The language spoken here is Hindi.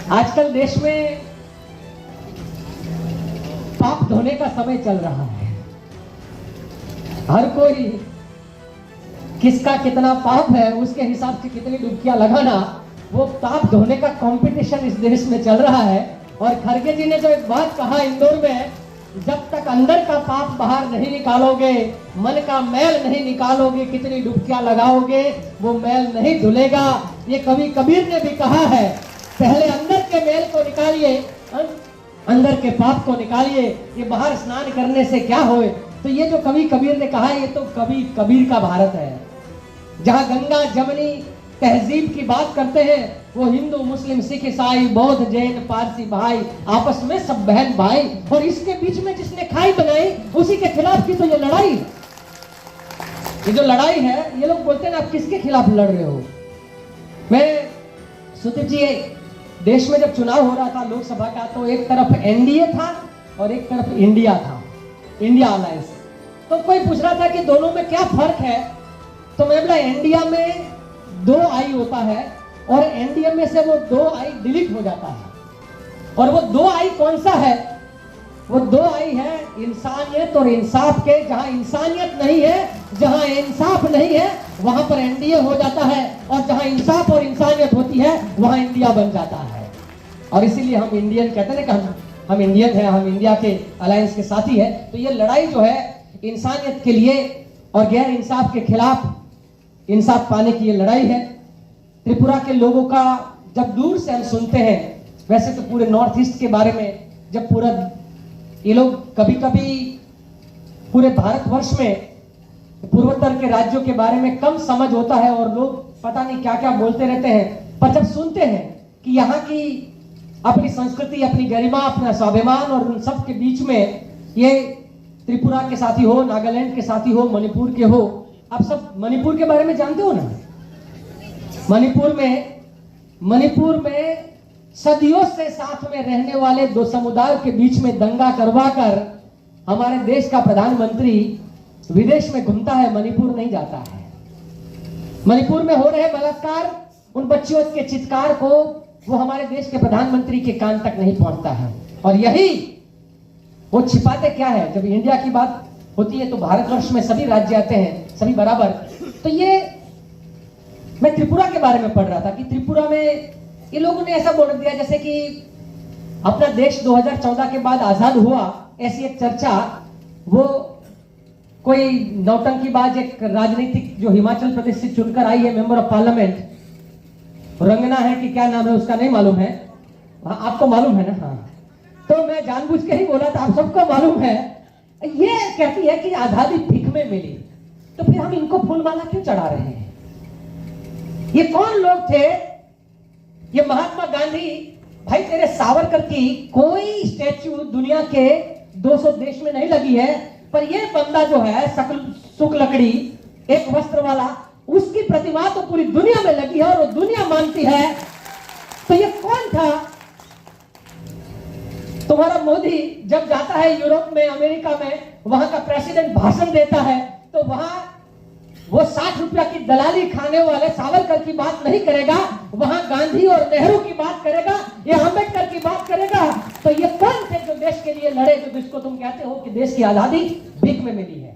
आजकल देश में पाप धोने का समय चल रहा है। हर कोई किसका कितना पाप है उसके हिसाब से कितनी डुबकियां लगाना, वो पाप धोने का कंपटीशन इस देश में चल रहा है। और खड़गे जी ने जो एक बात कहा इंदौर में, जब तक अंदर का पाप बाहर नहीं निकालोगे, मन का मैल नहीं निकालोगे, कितनी डुबकियां लगाओगे वो मैल नहीं धुलेगा। ये कवि कबीर ने भी कहा है, पहले अंदर के मैल को निकालिए, अंदर के पाप को निकालिए, ये बाहर स्नान करने से क्या होए। तो ये जो कवि कबीर ने कहा, ये तो कवि कबीर का भारत है, जहां गंगा जमनी तहजीब की बात करते हैं, वो हिंदू मुस्लिम सिख ईसाई बौद्ध जैन पारसी भाई आपस में सब बहन भाई, और इसके बीच में जिसने खाई बनाई उसी के खिलाफ की तो ये लड़ाई, ये जो लड़ाई है, ये लोग बोलते हैं ना आप किसके खिलाफ लड़ रहे हो। मैं सुदीप जी, देश में जब चुनाव हो रहा था लोकसभा का, तो एक तरफ एनडीए था और एक तरफ इंडिया था, इंडिया अलायंस। तो कोई पूछ रहा था कि दोनों में क्या फर्क है, तो मैं बोला इंडिया में 2 आई होता है और एनडीए में से वो 2 आई डिलीट हो जाता है। और वो 2 आई कौन सा है, वो 2 आई है इंसानियत और इंसाफ के। जहां इंसानियत नहीं है, जहां इंसाफ नहीं है, वहां पर एनडीए हो जाता है, और जहां इंसाफ और इंसानियत होती है वहां इंडिया बन जाता है। और इसीलिए हम इंडियन कहते हैं कि हम इंडियन हैं, हम इंडिया के अलायंस के साथी है। तो ये लड़ाई जो है इंसानियत के लिए और गैर इंसाफ के खिलाफ इंसाफ पाने की ये लड़ाई है। त्रिपुरा के लोगों का जब दूर से हम सुनते हैं, वैसे तो पूरे नॉर्थ ईस्ट के बारे में जब पूरा ये लोग कभी कभी पूरे भारतवर्ष में पूर्वोत्तर के राज्यों के बारे में कम समझ होता है और लोग पता नहीं क्या क्या बोलते रहते हैं, पर जब सुनते हैं कि यहाँ की अपनी संस्कृति, अपनी गरिमा, अपना स्वाभिमान और उन सब के बीच में ये त्रिपुरा के साथी हो, नागालैंड के साथी हो, मणिपुर के हो। आप सब मणिपुर के बारे में जानते हो ना। मणिपुर में सदियों से साथ में रहने वाले 2 समुदाय के बीच में दंगा करवाकर हमारे देश का प्रधानमंत्री विदेश में घूमता है, मणिपुर नहीं जाता है। मणिपुर में हो रहे बलात्कार, उन बच्चियों के चित्कार को वो हमारे देश के प्रधानमंत्री के कान तक नहीं पहुंचता है। और यही वो छिपाते क्या है, जब इंडिया की बात होती है तो भारतवर्ष में सभी राज्य आते हैं, सभी बराबर। तो ये मैं त्रिपुरा के बारे में पढ़ रहा था कि त्रिपुरा में ये लोगों ने ऐसा बोल दिया जैसे कि अपना देश 2014 के बाद आजाद हुआ, ऐसी एक चर्चा। वो कोई नौटंकीबाज एक राजनीतिक जो हिमाचल प्रदेश से चुनकर आई है, मेंबर ऑफ पार्लियामेंट, रंगना है कि क्या नाम है उसका नहीं मालूम है, आपको मालूम है ना। हाँ, तो मैं जानबूझ के ही बोला था, आप सबको मालूम है। ये कहती है कि आजादी भीख में मिली, तो फिर हम इनको फूलमाला क्यों चढ़ा रहे हैं। ये कौन लोग थे, ये महात्मा गांधी। भाई तेरे सावरकर की कोई स्टैच्यू दुनिया के 200 देश में नहीं लगी है, पर ये बंदा जो है सुख लकड़ी एक वस्त्र वाला, उसकी प्रतिमा तो पूरी दुनिया में लगी है और वो दुनिया मानती है। तो ये कौन था। तुम्हारा मोदी जब जाता है यूरोप में, अमेरिका में, वहां का प्रेसिडेंट भाषण देता है तो वहां वो 60 रुपया की दलाली खाने वाले सावरकर की बात नहीं करेगा, वहां गांधी और नेहरू की बात करेगा, या अंबेडकर की बात करेगा। तो ये कौन थे जो देश के लिए लड़े, जो जिसको तुम कहते हो कि देश की आजादी भीख में मिली है।